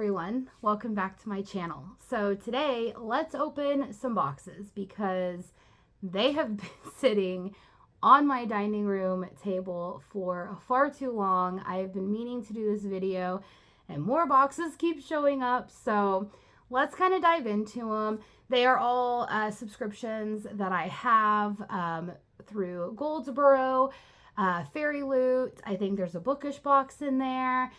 everyone, welcome back to my channel. So today let's open some boxes because they have been sitting on my dining room table for far too long. I have been meaning to do this video and more boxes keep showing up, so let's kind of dive into them. They are all subscriptions that I have through Goldsboro, FairyLoot. I think there's a Bookish box in there.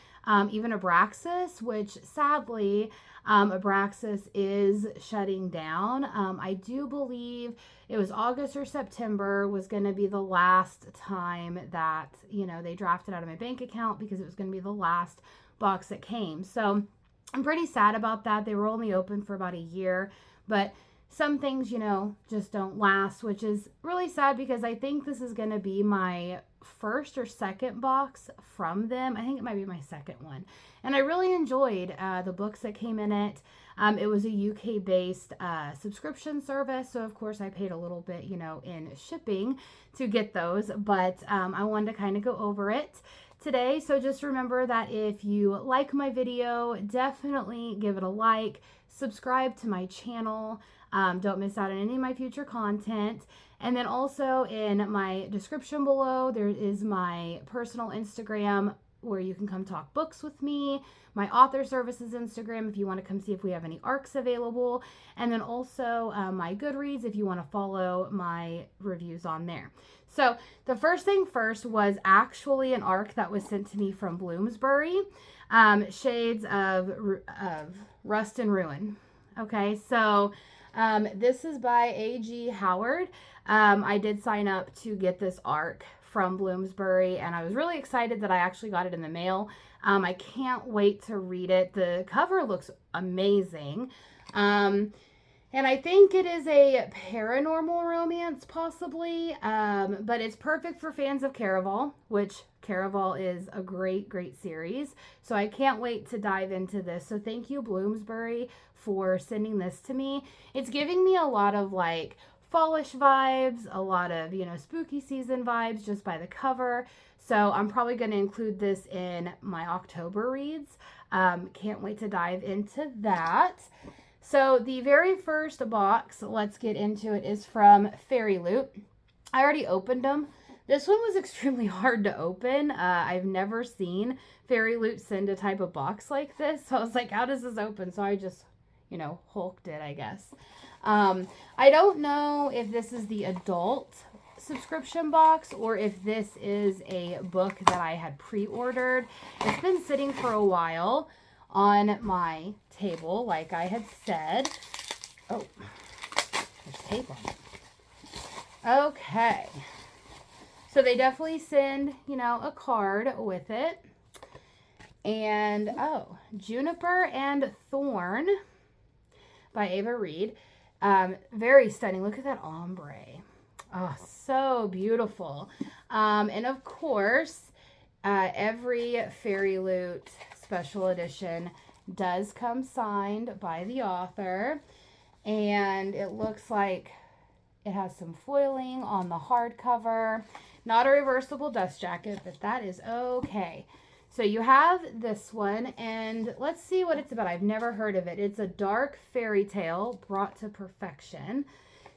Even Abraxas, which sadly, Abraxas is shutting down. I do believe it was August or September was going to be the last time that, they drafted out of my bank account because it was going to be the last box that came. So I'm pretty sad about that. They were only open for about a year, but some things, just don't last, which is really sad because I think this is going to be my first or second box from them. I think it might be my second one. And I really enjoyed the books that came in it. It was a UK-based subscription service. So, of course, I paid a little bit, in shipping to get those. But I wanted to kind of go over it today. So just remember that if you like my video, definitely give it a like. Subscribe to my channel. Don't miss out on any of my future content. And then also in my description below, there is my personal Instagram where you can come talk books with me, my author services Instagram if you want to come see if we have any ARCs available, and then also my Goodreads if you want to follow my reviews on there. So the first thing first was actually an ARC that was sent to me from Bloomsbury, Shades of Rust and Ruin. Okay, so this is by A.G. Howard. I did sign up to get this ARC from Bloomsbury, and I was really excited that I actually got it in the mail. I can't wait to read it. The cover looks amazing. And I think it is a paranormal romance, possibly, but it's perfect for fans of Caraval, which Caraval is a great, great series. So I can't wait to dive into this. So thank you, Bloomsbury, for sending this to me. It's giving me a lot of like fallish vibes, a lot of, spooky season vibes just by the cover. So I'm probably going to include this in my October reads. Can't wait to dive into that. So the very first box, let's get into it, is from FairyLoot. I already opened them. This one was extremely hard to open. I've never seen FairyLoot send a type of box like this. So I was like, how does this open? So I just, hulked it, I guess. I don't know if this is the adult subscription box or if this is a book that I had pre-ordered. It's been sitting for a while on my table, like I had said. Oh, there's tape on it. Okay. So they definitely send, a card with it. And, Juniper and Thorn by Ava Reed. Very stunning. Look at that ombre. Oh, so beautiful. And of course, every FairyLoot special edition does come signed by the author, and it looks like it has some foiling on the hardcover. Not a reversible dust jacket, but that is okay. So you have this one, and let's see what it's about. I've never heard of it. It's a dark fairy tale brought to perfection.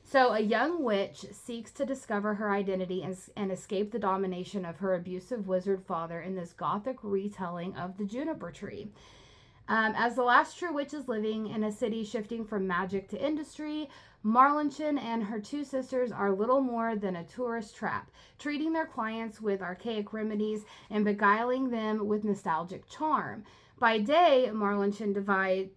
So a young witch seeks to discover her identity and escape the domination of her abusive wizard father in this gothic retelling of the juniper tree. As the last true witch is living in a city shifting from magic to industry, Marlinchin and her two sisters are little more than a tourist trap, treating their clients with archaic remedies and beguiling them with nostalgic charm. By day, Marlinchin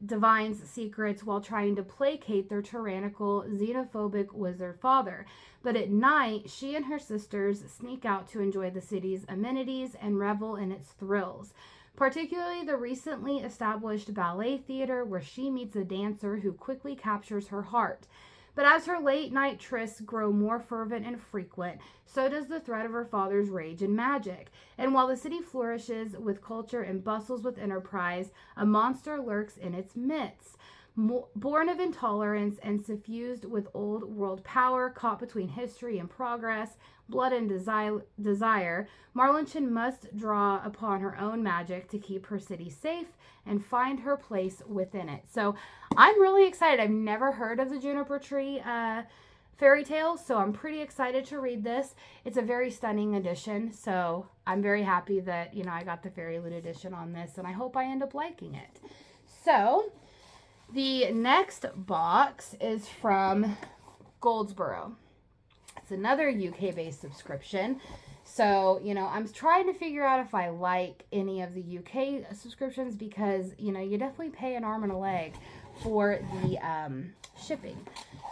divines secrets while trying to placate their tyrannical, xenophobic wizard father. But at night, she and her sisters sneak out to enjoy the city's amenities and revel in its thrills, particularly the recently established ballet theater where she meets a dancer who quickly captures her heart. But as her late-night trysts grow more fervent and frequent, so does the threat of her father's rage and magic. And while the city flourishes with culture and bustles with enterprise, a monster lurks in its midst. Born of intolerance and suffused with old world power, caught between history and progress, blood and desire, Marlinchen must draw upon her own magic to keep her city safe and find her place within it. So I'm really excited. I've never heard of the Juniper Tree fairy tale, so I'm pretty excited to read this. It's a very stunning edition, so I'm very happy that, you know, I got the FairyLoot edition on this, and I hope I end up liking it. So the next box is from Goldsboro. It's another UK-based subscription. So, you know, I'm trying to figure out if I like any of the UK subscriptions because, you know, you definitely pay an arm and a leg for the shipping.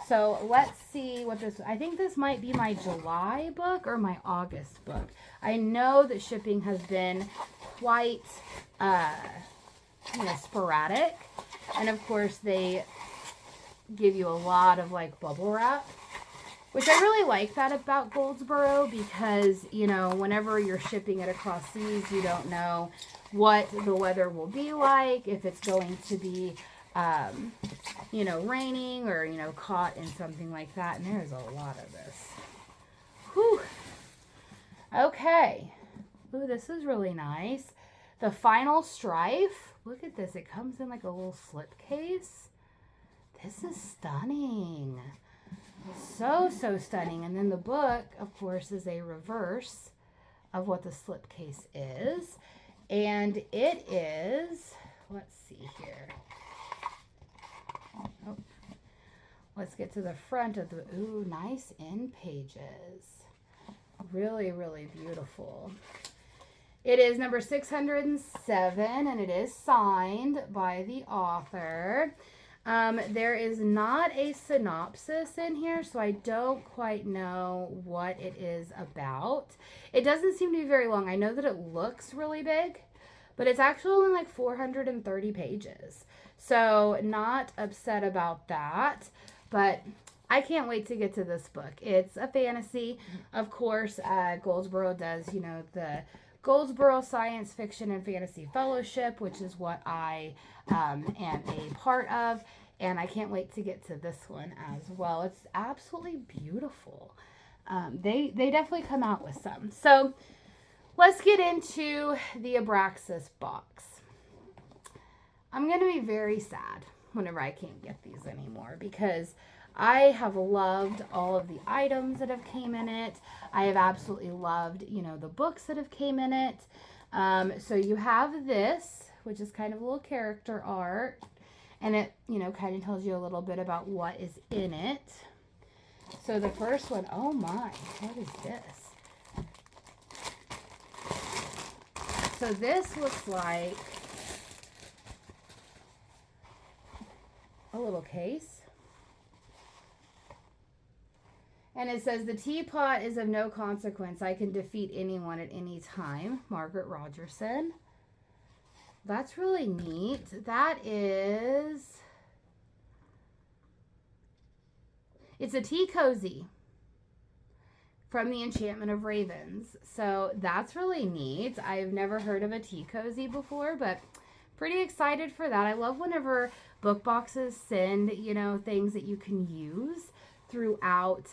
So let's see what this, I think this might be my July book or my August book. I know that shipping has been quite, you know, sporadic. And of course they give you a lot of like bubble wrap, which I really like that about Goldsboro because, you know, whenever you're shipping it across seas, you don't know what the weather will be like, if it's going to be, you know, raining or, you know, caught in something like that. And there's a lot of this. Whew. Okay. Ooh, this is really nice. The Final Strife. Look at this. It comes in like a little slipcase. This is stunning. So, so stunning. And then the book, of course, is a reverse of what the slipcase is. And it is, let's see here. Oh, let's get to the front of the, ooh, nice end pages. Really, really beautiful. It is number 607, and it is signed by the author. There is not a synopsis in here, so I don't quite know what it is about. It doesn't seem to be very long. I know that it looks really big, but it's actually only like 430 pages. So not upset about that, but I can't wait to get to this book. It's a fantasy. Of course, Goldsboro does, you know, the Goldsboro Science Fiction and Fantasy Fellowship, which is what I am a part of, and I can't wait to get to this one as well. It's absolutely beautiful. They definitely come out with some. So let's get into the Abraxas box. I'm going to be very sad whenever I can't get these anymore because I have loved all of the items that have came in it. I have absolutely loved, you know, the books that have came in it. So you have this, which is kind of a little character art. And it, you know, kind of tells you a little bit about what is in it. So the first one, oh my, what is this? So this looks like a little case. And it says, the teapot is of no consequence. I can defeat anyone at any time. Margaret Rogerson. That's really neat. That is... It's a tea cozy from the Enchantment of Ravens. So that's really neat. I've never heard of a tea cozy before, but pretty excited for that. I love whenever book boxes send, you know, things that you can use throughout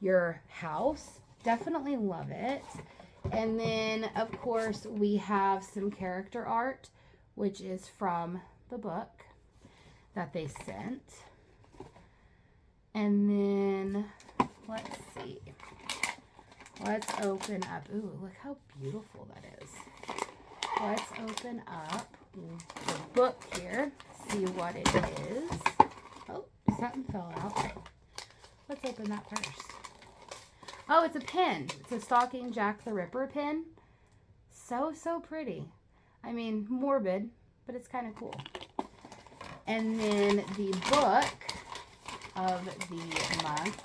your house. Definitely love it. And then, of course, we have some character art, which is from the book that they sent. And then, let's see. Let's open up. Ooh, look how beautiful that is. Let's open up the book here, see what it is. Oh, something fell out. Let's open that first. Oh, it's a pin. It's a Stalking Jack the Ripper pin. So, so pretty. I mean, morbid, but it's kind of cool. And then the book of the month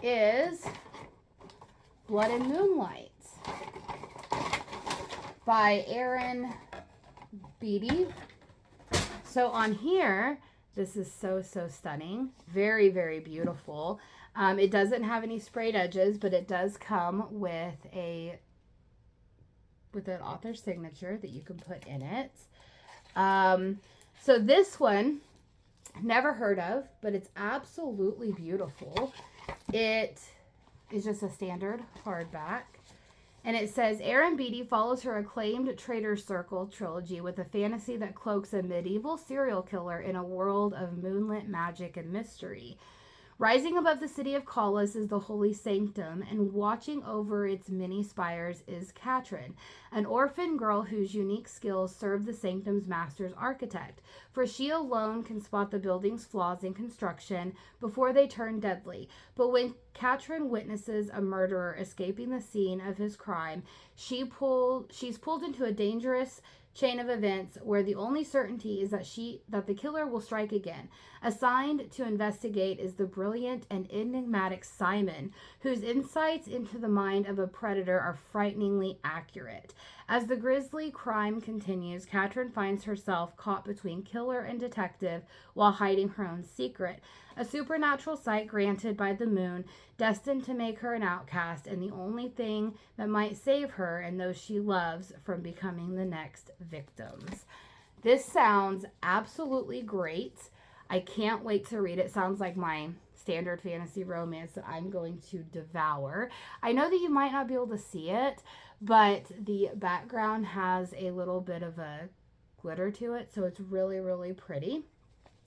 is Blood and Moonlight by Erin Beatty. So on here, this is so, so stunning. Very, very beautiful. It doesn't have any sprayed edges, but it does come with an author signature that you can put in it. So this one, never heard of, but it's absolutely beautiful. It is just a standard hardback. And it says, Erin Beatty follows her acclaimed Traitor's Circle trilogy with a fantasy that cloaks a medieval serial killer in a world of moonlit magic and mystery. Rising above the city of Collis is the Holy Sanctum, and watching over its many spires is Katrin, an orphan girl whose unique skills serve the Sanctum's master's architect, for she alone can spot the building's flaws in construction before they turn deadly. But when Katrin witnesses a murderer escaping the scene of his crime, she's pulled into a dangerous chain of events where the only certainty is that the killer will strike again. Assigned to investigate is the brilliant and enigmatic Simon, whose insights into the mind of a predator are frighteningly accurate. As the grisly crime continues, Katrin finds herself caught between killer and detective while hiding her own secret. A supernatural sight granted by the moon, destined to make her an outcast and the only thing that might save her and those she loves from becoming the next victims. This sounds absolutely great. I can't wait to read it. Sounds like my standard fantasy romance that I'm going to devour. I know that you might not be able to see it, but the background has a little bit of a glitter to it, so it's really, really pretty.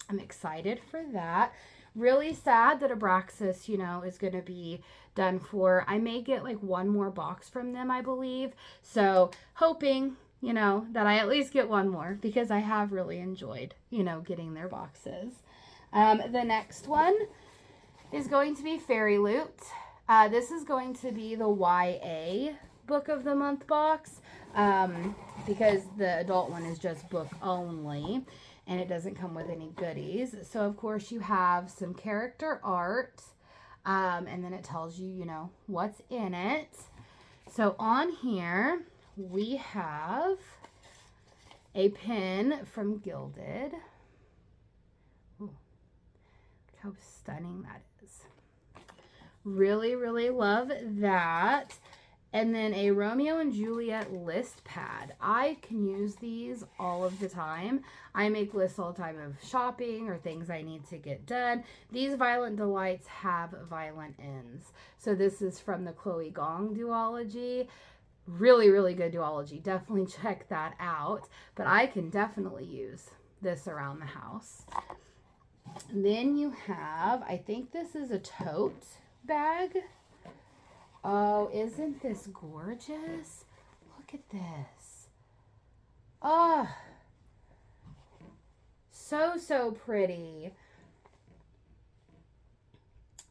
I'm excited for that. Really sad that Abraxas, is going to be done for. I may get like one more box from them, I believe. So hoping, that I at least get one more, because I have really enjoyed, getting their boxes. The next one is going to be FairyLoot. This is going to be the YA book of the month box, because the adult one is just book only. And it doesn't come with any goodies. So, of course, you have some character art. And then it tells you, what's in it. So, on here, we have a pin from Gilded. Ooh, look how stunning that is. Really, really love that. And then a Romeo and Juliet list pad. I can use these all of the time. I make lists all the time of shopping or things I need to get done. These Violent Delights have violent ends. So this is from the Chloe Gong duology. Really, really good duology. Definitely check that out. But I can definitely use this around the house. And then you have, I think this is a tote bag. Oh, isn't this gorgeous? Look at this. Oh, so pretty.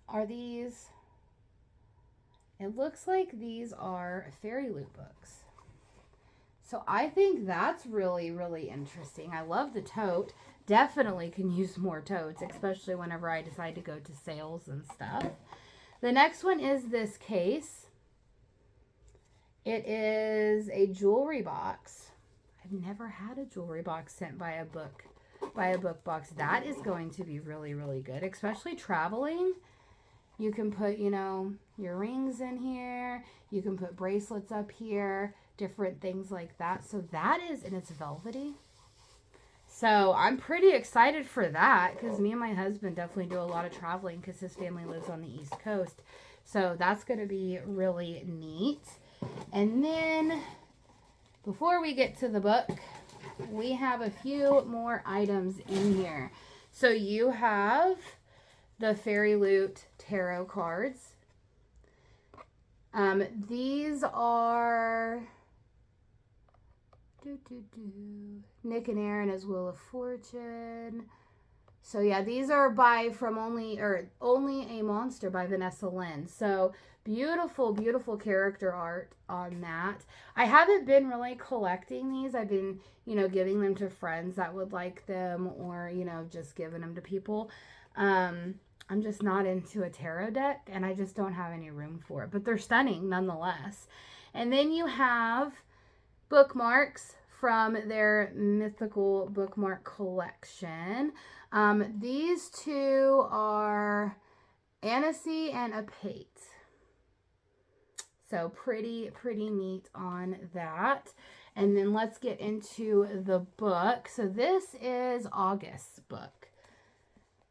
Are these? It looks like these are FairyLoot books. So I think that's really, really interesting. I love the tote. Definitely can use more totes, especially whenever I decide to go to sales and stuff. The next one is this case. It is a jewelry box. I've never had a jewelry box sent by a book box. That is going to be really, really good, especially traveling. You can put, your rings in here. You can put bracelets up here, different things like that. So that is, and it's velvety. So I'm pretty excited for that, because me and my husband definitely do a lot of traveling because his family lives on the East Coast. So that's going to be really neat. And then before we get to the book, we have a few more items in here. So you have the FairyLoot tarot cards. These are Nick and Aaron as Wheel of Fortune. So yeah, these are from Only a Monster by Vanessa Lynn. So beautiful, beautiful character art on that. I haven't been really collecting these. I've been, giving them to friends that would like them, or, just giving them to people. I'm just not into a tarot deck, and I just don't have any room for it. But they're stunning nonetheless. And then you have bookmarks from their mythical bookmark collection. These two are Annecy and Apate. So pretty neat on that. And then let's get into the book. So this is August's book.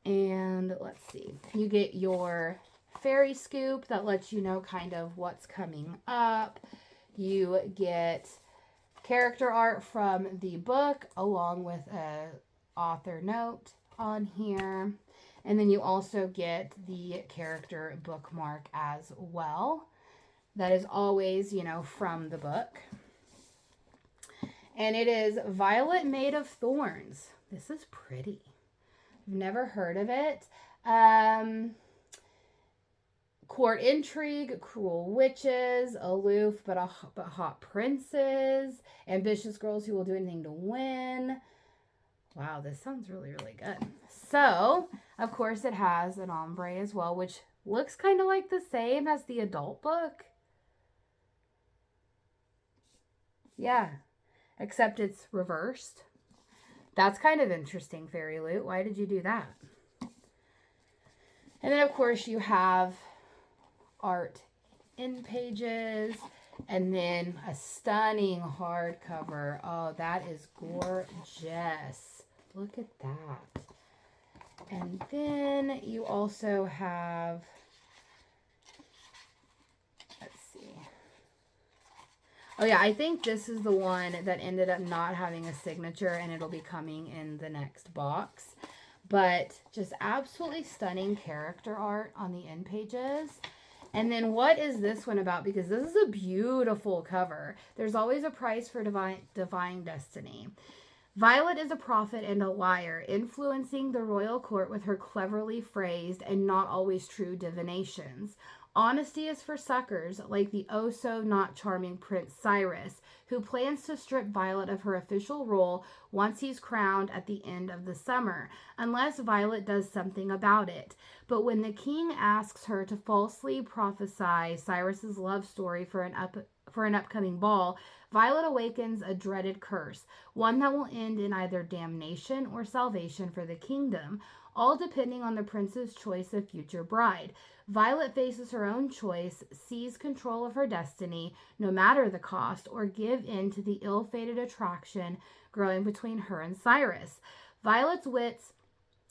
And let's see. You get your fairy scoop that lets you know kind of what's coming up. You get character art from the book along with a author note on here. And then you also get the character bookmark as well. That is always, you know, from the book. And it is Violet Made of Thorns. This is pretty. I've never heard of it. Court intrigue, cruel witches, aloof but hot princes, ambitious girls who will do anything to win. Wow, this sounds really, really good. So, of course, it has an ombre as well, which looks kind of like the same as the adult book. Yeah, except it's reversed. That's kind of interesting, FairyLoot. Why did you do that? And then, of course, you have art in pages, and then a stunning hardcover. Oh, that is gorgeous. Look at that. And then you also have, let's see. Oh yeah, I think this is the one that ended up not having a signature, and it'll be coming in the next box. But just absolutely stunning character art on the end pages. And then what is this one about? Because this is a beautiful cover. There's always a price for divine destiny. Violet is a prophet and a liar, influencing the royal court with her cleverly phrased and not always true divinations. Honesty is for suckers, like the oh-so-not-charming Prince Cyrus, who plans to strip Violet of her official role once he's crowned at the end of the summer, unless Violet does something about it. But when the king asks her to falsely prophesy Cyrus's love story for an upcoming ball, Violet awakens a dreaded curse, one that will end in either damnation or salvation for the kingdom, all depending on the prince's choice of future bride. Violet faces her own choice, seize control of her destiny, no matter the cost, or give in to the ill-fated attraction growing between her and Cyrus. Violet's wits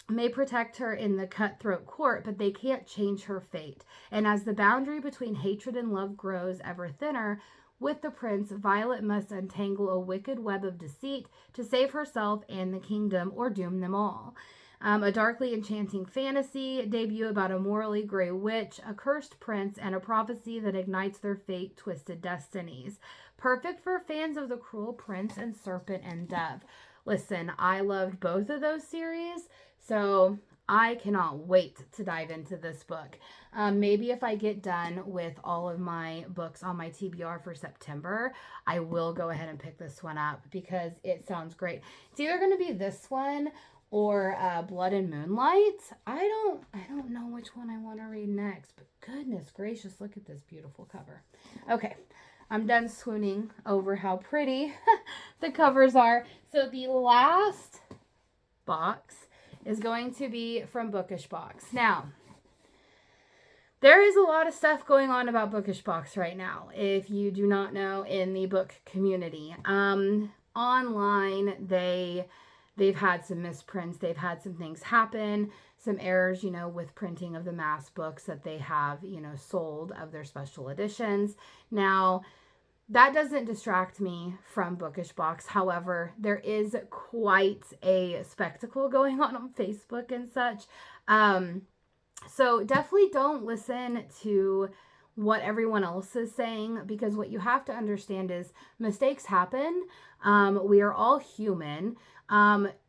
may protect her in the cutthroat court, but they can't change her fate. And as the boundary between hatred and love grows ever thinner, with the prince, Violet must untangle a wicked web of deceit to save herself and the kingdom, or doom them all. A darkly enchanting fantasy debut about a morally gray witch, a cursed prince, and a prophecy that ignites their fate-twisted destinies. Perfect for fans of The Cruel Prince and Serpent and Dove. Listen, I loved both of those series, so I cannot wait to dive into this book. Maybe if I get done with all of my books on my TBR for September, I will go ahead and pick this one up because it sounds great. It's either going to be this one or Blood and Moonlight. I don't know which one I want to read next, but goodness gracious, look at this beautiful cover. Okay, I'm done swooning over how pretty the covers are. So the last box is going to be from Bookish Box. Now, there is a lot of stuff going on about Bookish Box right now, if you do not know, in the book community. Online, they've had some misprints. They've had some things happen, some errors, you know, with printing of the mass books that they have, you know, sold of their special editions. Now, that doesn't distract me from Bookish Box. However, there is quite a spectacle going on Facebook and such. So definitely don't listen to what everyone else is saying, because what you have to understand is mistakes happen. We are all human.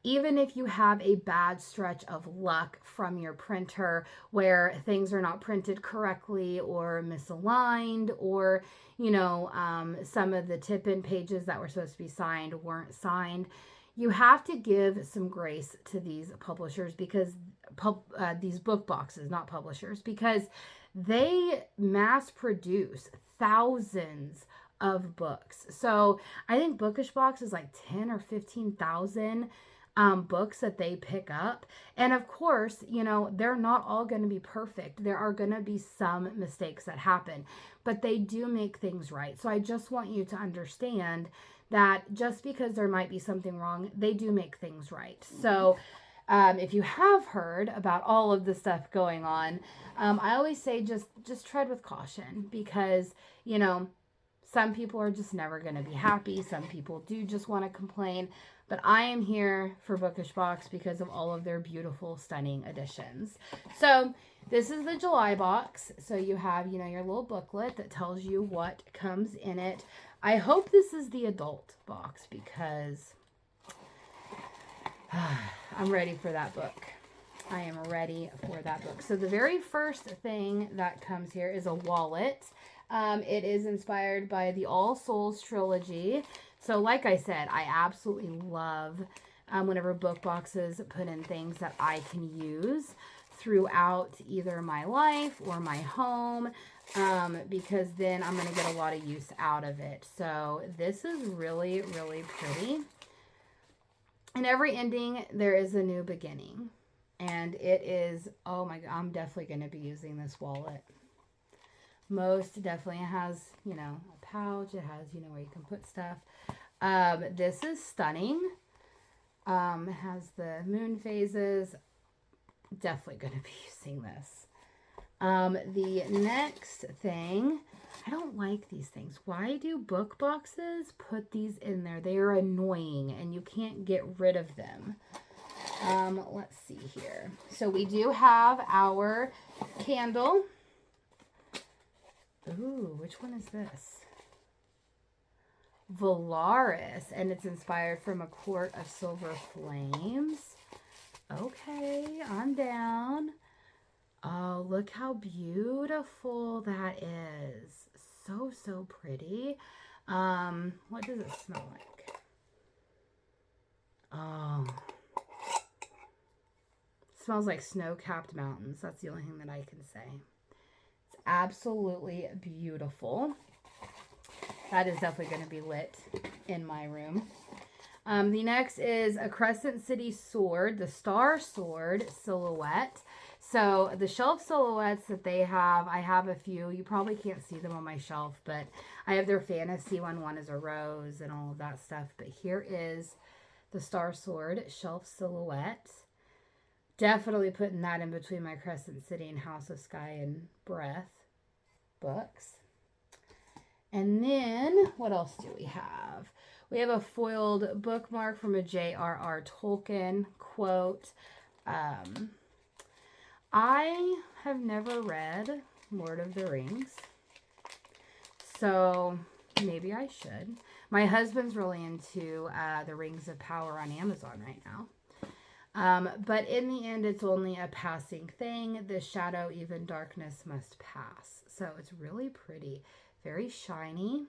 Even if you have a bad stretch of luck from your printer where things are not printed correctly or misaligned, or, you know, some of the tip-in pages that were supposed to be signed weren't signed, you have to give some grace to these publishers, because these book boxes, not publishers, because they mass produce thousands of books. So I think Bookish Box is like 10 or 15,000 books that they pick up. And of course, you know, they're not all going to be perfect. There are going to be some mistakes that happen, but they do make things right. So I just want you to understand that just because there might be something wrong, they do make things right. So if you have heard about all of the stuff going on, I always say just tread with caution, because, you know, some people are just never going to be happy. Some people do just want to complain. But I am here for Bookish Box because of all of their beautiful, stunning additions. So this is the July box. So you have, you know, your little booklet that tells you what comes in it. I hope this is the adult box, because I'm ready for that book. I am ready for that book. So the very first thing that comes here is a wallet. It is inspired by the All Souls trilogy. So like I said, I absolutely love whenever book boxes put in things that I can use throughout either my life or my home, because then I'm going to get a lot of use out of it. So this is really, really pretty. In every ending, there is a new beginning. And it is, oh my God, I'm definitely going to be using this wallet. Most definitely. It has, you know, a pouch. It has, you know, where you can put stuff. This is stunning. It has the moon phases. Definitely going to be using this. The next thing, I don't like these things. Why do book boxes put these in there? They are annoying and you can't get rid of them. Let's see here. So we do have our candle. Ooh, which one is this? Valaris, and it's inspired from A Court of Silver Flames. Okay, I'm down. Oh, look how beautiful that is. So, so pretty. What does it smell like? Oh, it smells like snow-capped mountains. That's the only thing that I can say. It's absolutely beautiful. That is definitely going to be lit in my room. The next is a Crescent City sword, the Star Sword silhouette. So the shelf silhouettes that they have, I have a few. You probably can't see them on my shelf, but I have their fantasy one. One is a rose and all of that stuff. But here is the Star Sword shelf silhouette. Definitely putting that in between my Crescent City and House of Sky and Breath books. And then, what else do we have? We have a foiled bookmark from a J.R.R. Tolkien quote. I have never read Lord of the Rings, so maybe I should. My husband's really into the Rings of Power on Amazon right now. But in the end, it's only a passing thing. The shadow, even darkness, must pass. So it's really pretty. Very shiny.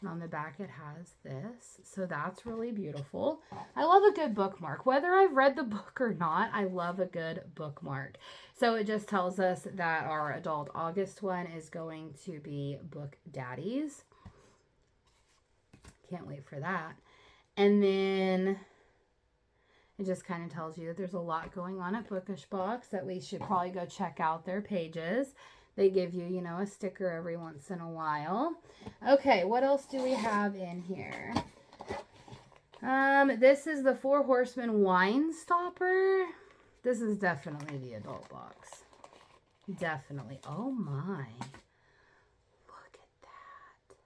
And on the back it has this. So that's really beautiful. I love a good bookmark. Whether I've read the book or not, I love a good bookmark. So it just tells us that our adult August one is going to be Book Daddies. Can't wait for that. And then it just kind of tells you that there's a lot going on at Bookish Box, that we should probably go check out their pages. They give you, you know, a sticker every once in a while. Okay, what else do we have in here? This is the Four Horsemen wine stopper. This is definitely the adult box. Definitely. Oh my. Look at that.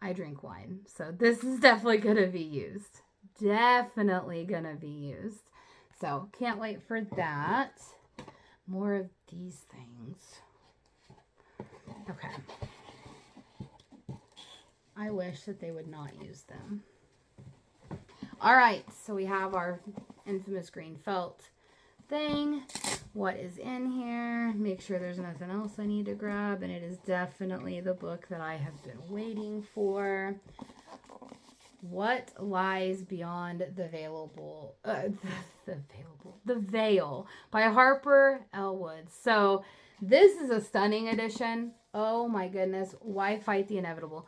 I drink wine, so this is definitely going to be used. Definitely going to be used. So, can't wait for that. More of these things. Okay. I wish that they would not use them. All right, so we have our infamous green felt thing. What is in here? Make sure there's nothing else I need to grab, and it is definitely the book that I have been waiting for. What Lies Beyond the Veil by Harper L. Woods. So this is a stunning edition. Oh my goodness. Why fight the inevitable?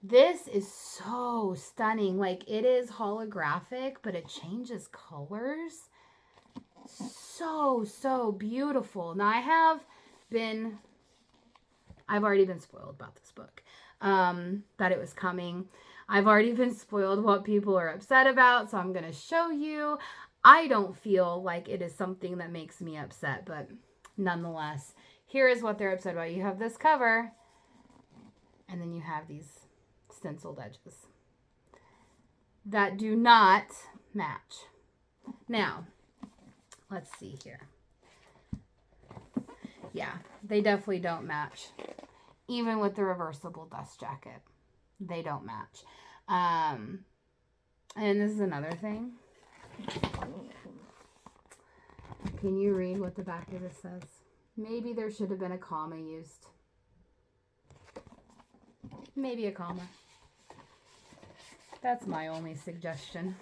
This is so stunning. Like, it is holographic, but it changes colors. So, so beautiful. Now, I've already been spoiled about this book, that it was coming. I've already been spoiled what people are upset about, so I'm going to show you. I don't feel like it is something that makes me upset, but nonetheless, here is what they're upset about. You have this cover, and then you have these stenciled edges that do not match. Now, let's see here. Yeah, they definitely don't match. Even with the reversible dust jacket, they don't match. And this is another thing. Can you read what the back of this says? Maybe there should have been a comma used. Maybe a comma. That's my only suggestion.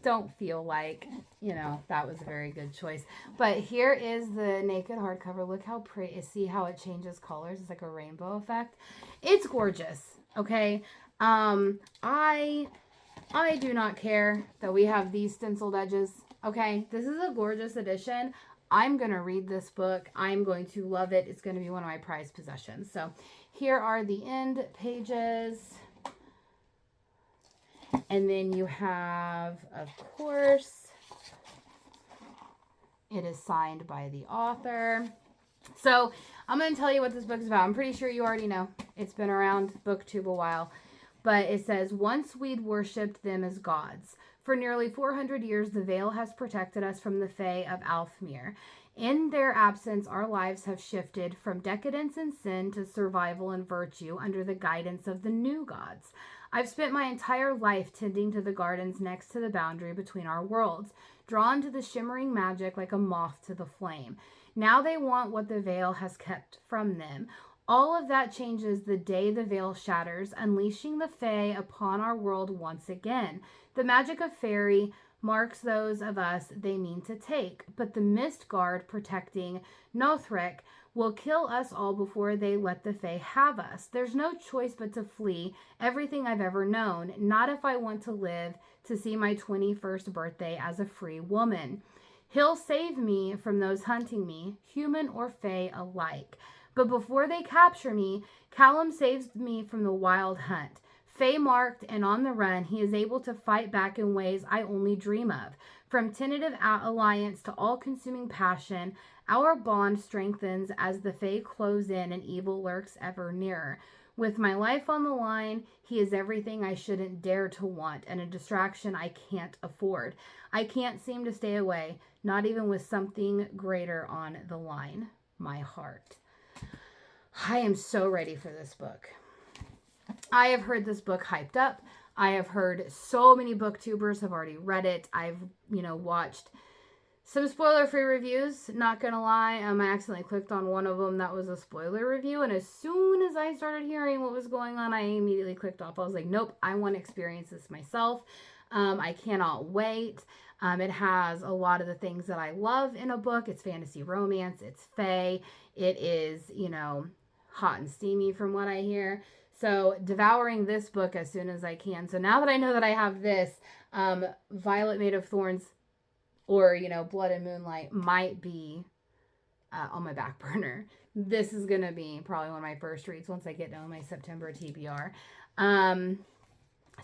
Don't feel like, that was a very good choice. But here is the naked hardcover. Look how pretty. See how it changes colors? It's like a rainbow effect. It's gorgeous. Okay. I do not care that we have these stenciled edges. Okay. This is a gorgeous edition. I'm going to read this book. I'm going to love it. It's going to be one of my prized possessions. So here are the end pages. And then you have, of course, it is signed by the author. So I'm going to tell you what this book is about. I'm pretty sure you already know. It's been around BookTube a while. But it says, once we'd worshipped them as gods. For nearly 400 years, the veil has protected us from the Fae of Alfmere. In their absence, our lives have shifted from decadence and sin to survival and virtue under the guidance of the new gods. I've spent my entire life tending to the gardens next to the boundary between our worlds, drawn to the shimmering magic like a moth to the flame. Now they want what the veil has kept from them. All of that changes the day the veil shatters, unleashing the Fae upon our world once again. The magic of fairy marks those of us they mean to take, but the mist guard protecting Nothrek will kill us all before they let the Fae have us. There's no choice but to flee everything I've ever known, not if I want to live to see my 21st birthday as a free woman. He'll save me from those hunting me, human or Fae alike. But before they capture me, Callum saves me from the wild hunt. Fae marked and on the run, he is able to fight back in ways I only dream of. From tentative alliance to all-consuming passion, our bond strengthens as the Fae close in and evil lurks ever nearer. With my life on the line, he is everything I shouldn't dare to want and a distraction I can't afford. I can't seem to stay away, not even with something greater on the line. My heart. I am so ready for this book. I have heard this book hyped up. I have heard so many booktubers have already read it. I've, watched some spoiler-free reviews. Not going to lie, I accidentally clicked on one of them that was a spoiler review. And as soon as I started hearing what was going on, I immediately clicked off. I was like, nope, I want to experience this myself. I cannot wait. It has a lot of the things that I love in a book. It's fantasy romance. It's fae. It is, hot and steamy from what I hear. So devouring this book as soon as I can. So now that I know that I have this, Violet Made of Thorns or, Blood and Moonlight might be on my back burner. This is going to be probably one of my first reads once I get done my September TBR.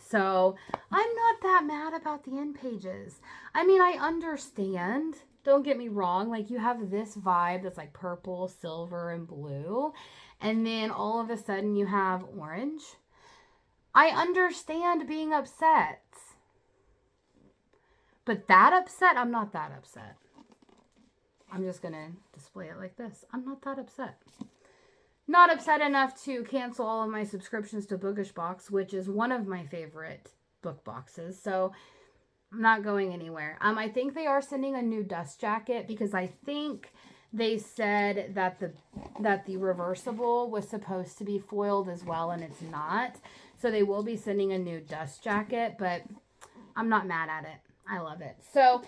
So I'm not that mad about the end pages. I mean, I understand. Don't get me wrong. Like, you have this vibe that's like purple, silver, and blue. And then all of a sudden you have orange. I understand being upset. But that upset, I'm not that upset. I'm just going to display it like this. I'm not that upset. Not upset enough to cancel all of my subscriptions to Bookish Box, which is one of my favorite book boxes. So I'm not going anywhere. I think they are sending a new dust jacket because I think they said that the reversible was supposed to be foiled as well, and it's not. So they will be sending a new dust jacket, but I'm not mad at it. I love it. So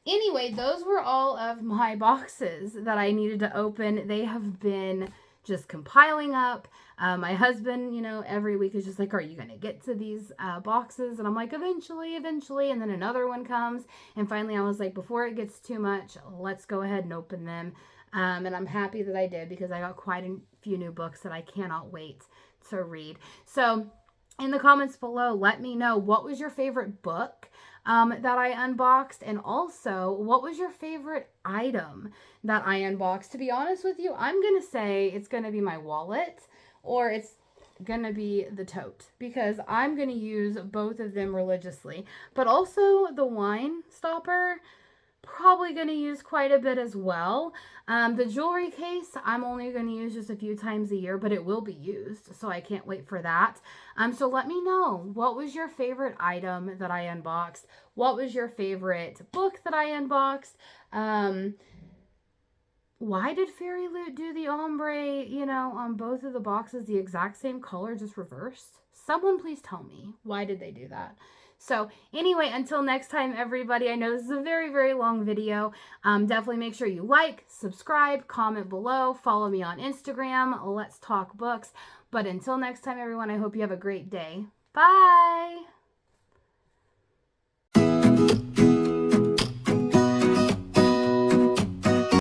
anyway, those were all of my boxes that I needed to open. They have been just compiling up. My husband, every week is just like, are you going to get to these boxes? And I'm like, eventually. And then another one comes. And finally I was like, before it gets too much, let's go ahead and open them. And I'm happy that I did because I got quite a few new books that I cannot wait to read. So in the comments below, let me know what was your favorite book that I unboxed, and also what was your favorite item that I unboxed. To be honest with you, I'm going to say it's going to be my wallet, or it's going to be the tote, because I'm going to use both of them religiously. But also the wine stopper, probably going to use quite a bit as well. The jewelry case, I'm only going to use just a few times a year, but it will be used, so I can't wait for that. So let me know, what was your favorite item that I unboxed? What was your favorite book that I unboxed? Why did FairyLoot do the ombre, on both of the boxes, the exact same color, just reversed? Someone please tell me, why did they do that? So anyway, until next time, everybody, I know this is a very, very long video. Definitely make sure you like, subscribe, comment below, follow me on Instagram. Let's talk books. But until next time, everyone, I hope you have a great day. Bye.